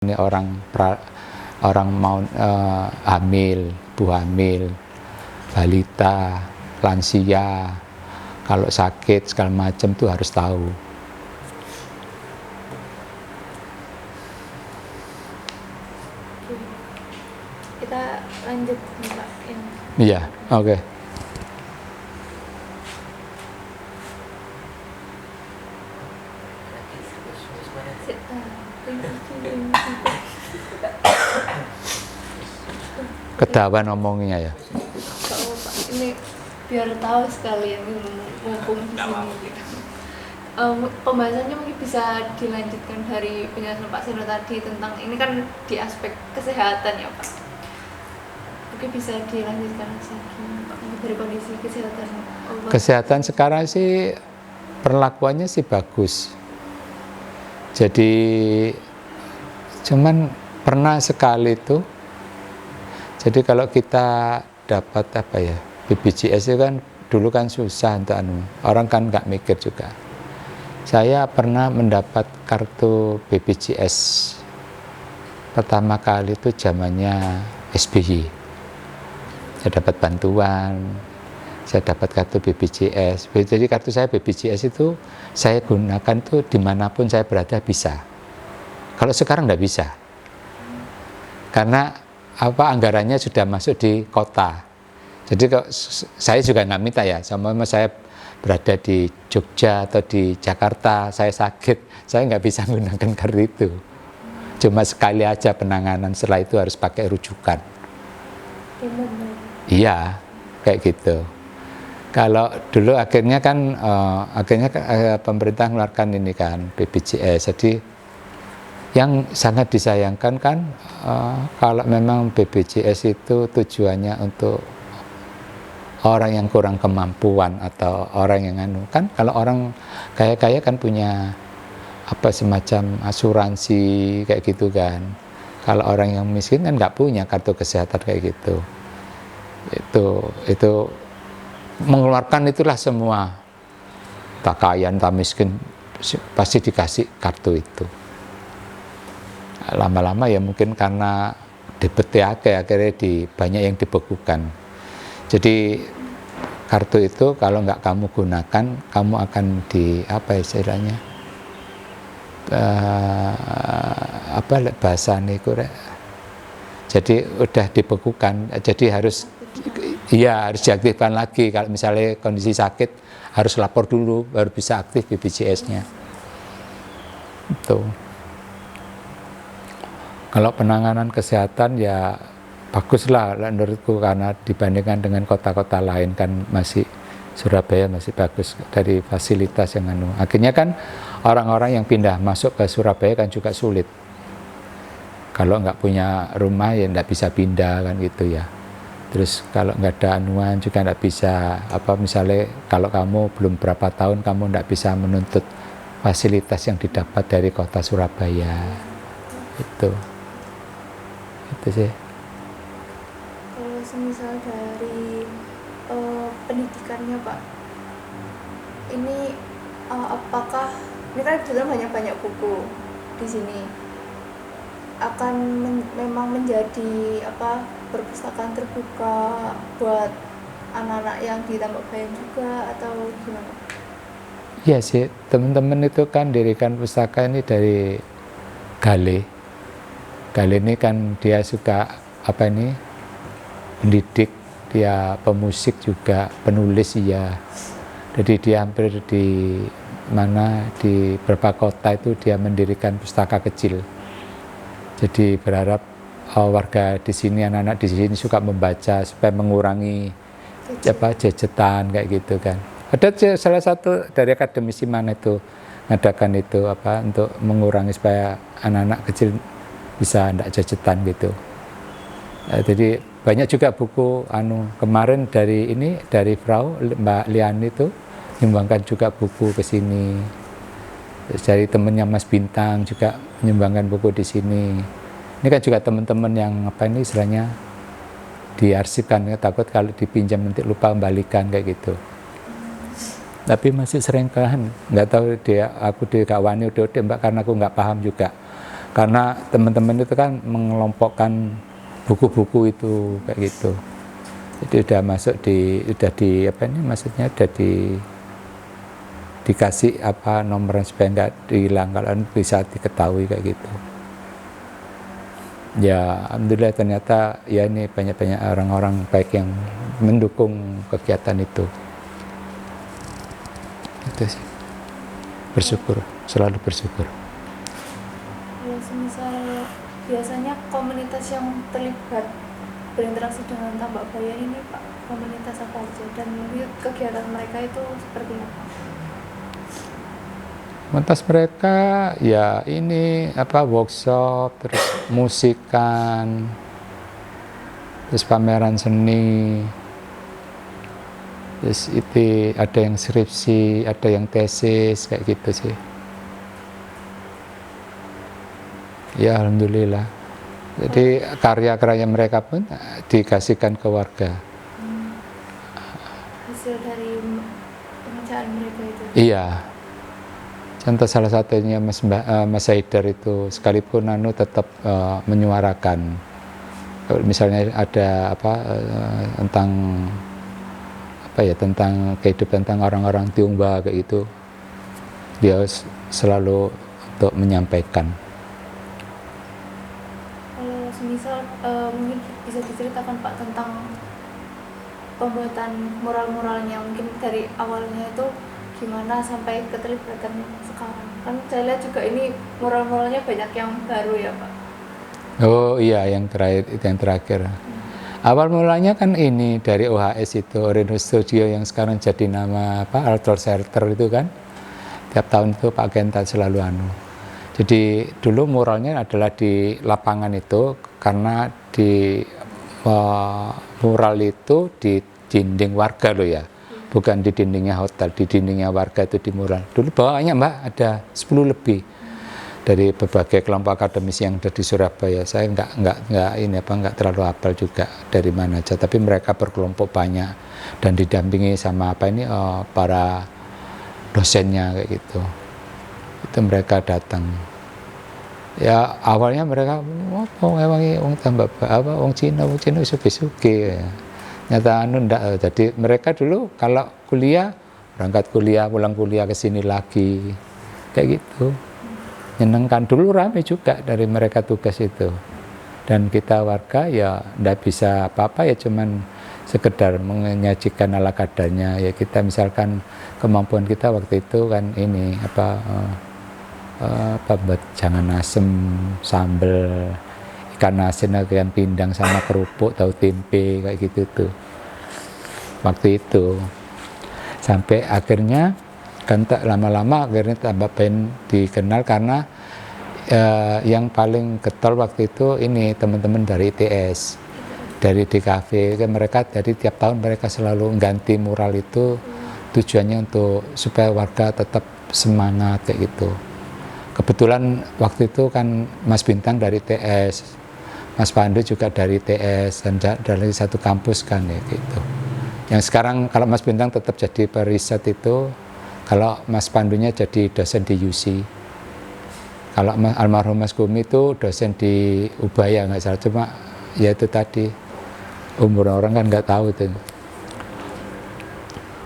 Ini orang mau hamil, ibu hamil, balita, lansia, kalau sakit segala macam tuh harus tahu. Kita lanjut Pak. Iya, oke. Ketahuan ngomongnya ya. Oh, Pak, ini biar tahu sekalian mumpung di sini. Pembahasannya mungkin bisa dilanjutkan dari penjelasan Pak Seno tadi tentang ini kan di aspek kesehatan ya Pak. Mungkin bisa dilanjutkan lagi Pak dari kondisi kesehatan. Kesehatan sekarang sih perlakuannya sih bagus. Jadi cuman pernah sekali tuh. Jadi kalau kita dapat apa ya, BPJS itu kan dulu kan susah untuk orang kan nggak mikir juga. Saya pernah mendapat kartu BPJS pertama kali itu zamannya SBY. Saya dapat bantuan, saya dapat kartu BPJS. Jadi kartu saya BPJS itu saya gunakan tuh dimanapun saya berada bisa. Kalau sekarang nggak bisa, karena anggarannya sudah masuk di kota. Jadi kalau saya juga nggak minta ya, sama saya berada di Jogja atau di Jakarta, saya sakit, saya nggak bisa menggunakan kartu itu. Cuma sekali aja penanganan, setelah itu harus pakai rujukan. Iya, kayak gitu. Kalau dulu akhirnya kan, pemerintah mengeluarkan ini kan BPJS, jadi yang sangat disayangkan kan kalau memang BPJS itu tujuannya untuk orang yang kurang kemampuan atau orang yang kan kalau orang kaya-kaya kan punya apa semacam asuransi kayak gitu kan. Kalau orang yang miskin kan nggak punya kartu kesehatan kayak gitu. Itu mengeluarkan itulah semua, tak kaya tak miskin pasti dikasih kartu itu. Lama-lama ya mungkin karena dibeti akhirnya banyak yang dibekukan. Jadi kartu itu kalau nggak kamu gunakan, kamu akan di apa istilahnya, bahasa niku rek. Jadi udah dibekukan, jadi harus diaktifkan lagi. Kalau misalnya kondisi sakit harus lapor dulu baru bisa aktif BPJS-nya. Itu. Kalau penanganan kesehatan ya baguslah menurutku, karena dibandingkan dengan kota-kota lain kan masih Surabaya masih bagus dari fasilitas yang Akhirnya kan orang-orang yang pindah masuk ke Surabaya kan juga sulit. Kalau nggak punya rumah ya nggak bisa pindah kan gitu ya. Terus kalau nggak ada anuan juga nggak bisa, misalnya kalau kamu belum berapa tahun kamu nggak bisa menuntut fasilitas yang didapat dari kota Surabaya. Itu sih. Kalau semisal dari pendidikannya Pak, ini apakah ini kan juga banyak buku di sini akan memang menjadi perpustakaan terbuka buat anak-anak yang di Tambak Bayan juga atau gimana? Iya sih, teman-teman itu kan dirikan pustaka ini dari Gale ini kan dia suka pendidik, dia pemusik juga, penulis ya. Jadi dia hampir di beberapa kota itu dia mendirikan pustaka kecil. Jadi berharap warga di sini, anak-anak di sini suka membaca supaya mengurangi jajetan kayak gitu kan. Ada salah satu dari akademisi mana itu mengadakan itu untuk mengurangi supaya anak-anak kecil bisa tidak jajetan gitu. Jadi banyak juga buku kemarin dari Frau Mbak Liani itu menyumbangkan juga buku ke sini. Dari temennya Mas Bintang juga menyumbangkan buku di sini. Ini kan juga teman-teman yang istilahnya diarsipkan, takut kalau dipinjam nanti lupa kembalikan kayak gitu. Tapi masih sering kan, nggak tahu aku dikawani udah Mbak, karena aku nggak paham juga. karena teman-teman itu kan mengelompokkan buku-buku itu kayak gitu. Jadi udah masuk udah di apa ini maksudnya udah dikasih apa nomor supaya nggak hilang, kalau bisa diketahui kayak gitu. Ya alhamdulillah ternyata ya ini banyak orang-orang baik yang mendukung kegiatan itu. Itu sih. Bersyukur, selalu bersyukur. Ya, semisal biasanya komunitas yang terlibat berinteraksi dengan Tambak Bayan ini Pak, komunitas apa aja dan kegiatan mereka itu seperti apa? Komunitas mereka ya ini apa workshop, terus musikan, terus pameran seni, terus itu ada yang skripsi, ada yang tesis kayak gitu sih. Ya alhamdulillah. Jadi karya-karya mereka pun dikasihkan ke warga. Hasil dari pengerjaan mereka itu? Iya. Contoh salah satunya Mas Haidar itu sekalipun tetap menyuarakan. Misalnya ada apa tentang apa ya, tentang kehidupan tentang orang-orang Tionghoa kayak gitu. Dia selalu untuk menyampaikan. Misal mungkin bisa diceritakan Pak tentang pembuatan mural-muralnya, mungkin dari awalnya itu gimana sampai keterlibatan sekarang. Kan saya lihat juga ini mural-muralnya banyak yang baru ya Pak. Oh iya, yang terakhir. Awal mulanya kan ini dari OHS itu, Oriental Studio yang sekarang jadi nama apa, Outdoor Shelter itu kan. Tiap tahun itu Pak Genta selalu Jadi dulu muralnya adalah di lapangan itu, karena di mural itu di dinding warga loh ya, bukan di dindingnya hotel, di dindingnya warga itu di mural. Dulu banyak Mbak, ada 10 lebih dari berbagai kelompok akademisi yang ada di Surabaya. Saya nggak terlalu hafal juga dari mana aja, tapi mereka berkelompok banyak dan didampingi sama para dosennya kayak gitu. Itu mereka datang. Ya awalnya mereka wong tambah apa wong Cina suki-suki ya. Nyata ndak. Jadi mereka dulu kalau kuliah berangkat kuliah, pulang kuliah ke sini lagi kayak gitu. Nyenengkan, dulu rame juga dari mereka tugas itu. Dan kita warga ya ndak bisa apa-apa, ya cuman sekedar menyajikan ala kadarnya. Ya kita misalkan kemampuan kita waktu itu kan ini buat jangan asem, sambel, ikan asin, ikan pindang sama kerupuk, tahu tempe kayak gitu tuh waktu itu. Sampai akhirnya kan lama-lama akhirnya Tambak Bayan dikenal karena yang paling getol waktu itu ini teman-teman dari ITS, dari DKV kan. Mereka dari tiap tahun mereka selalu ganti mural itu, tujuannya untuk supaya warga tetap semangat kayak gitu. Kebetulan waktu itu kan Mas Bintang dari TS, Mas Pandu juga dari TS, dan dari satu kampus kan ya gitu. Yang sekarang kalau Mas Bintang tetap jadi periset itu, kalau Mas Pandunya jadi dosen di UC. Kalau almarhum Mas Gumi itu dosen di Ubaya nggak salah, cuma ya itu tadi umur orang kan nggak tahu itu.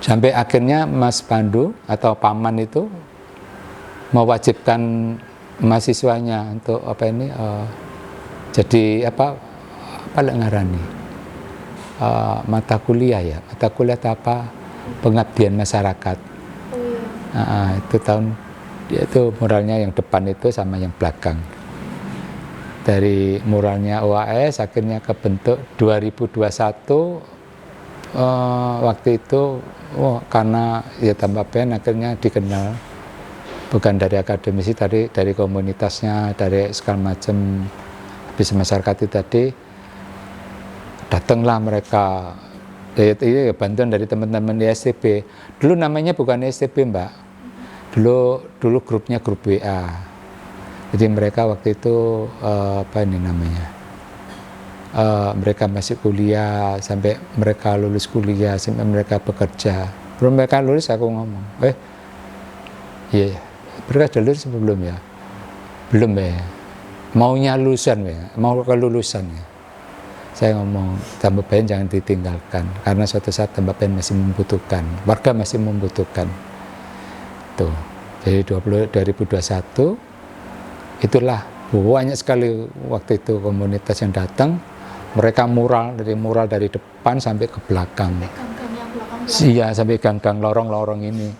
Sampai akhirnya Mas Pandu atau Paman itu mewajibkan mahasiswanya untuk jadi ngarani mata kuliah pengabdian masyarakat. Itu tahun itu muralnya yang depan itu sama yang belakang. Dari muralnya OAS akhirnya kebentuk 2021 waktu itu karena ya Tambak Bayan akhirnya dikenal. Bukan dari akademisi, dari komunitasnya, dari segala macam bisa masyarakat itu tadi, datanglah mereka. Itu bantuan dari teman-teman di STB. Dulu namanya bukan STB Mbak, dulu grupnya grup WA. Jadi mereka waktu itu mereka masih kuliah sampai mereka lulus kuliah, sampai mereka bekerja. Belum mereka lulus aku ngomong, iya. Mereka sudah lulus sebelum ya? Belum ya? maunya lulusan ya, mau kelulusan ya. Saya ngomong tambah bayan jangan ditinggalkan karena suatu saat tambah bayan masih membutuhkan, warga masih membutuhkan. Tuh, jadi 2021 itulah banyak sekali waktu itu komunitas yang datang, mereka mural dari depan sampai ke belakang. Gang-gangnya belakang. Iya, sampai gang-gang lorong-lorong ini.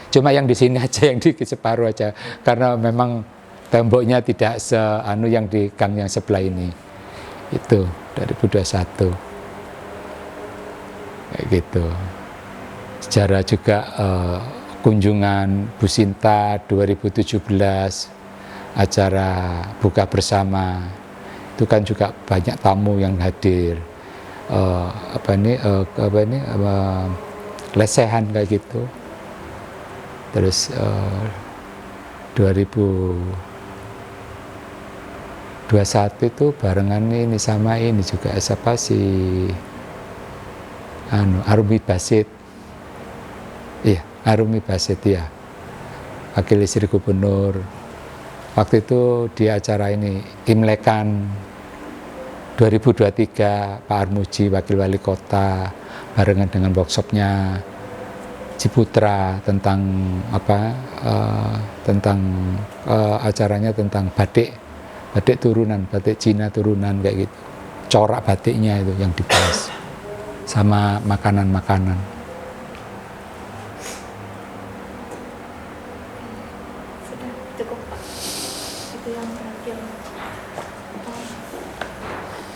Cuma yang di sini aja yang di separuh aja karena memang temboknya tidak seanu yang di gang yang sebelah ini. Itu 2021 kayak gitu. Sejarah juga kunjungan Bu Sinta 2017, acara buka bersama itu kan juga banyak tamu yang hadir. Lesehan kayak gitu. Terus 2021 itu barengan ini sama ini juga siapa si Arumi Basit. Iya, Arumi Basit ya. Wakil istri gubernur. Waktu itu di acara ini Imlekan 2023 Pak Armuji wakil wali kota barengan dengan workshopnya Ciputra tentang acaranya tentang batik turunan, batik Cina turunan kayak gitu, corak batiknya itu yang dibahas sama makanan-makanan.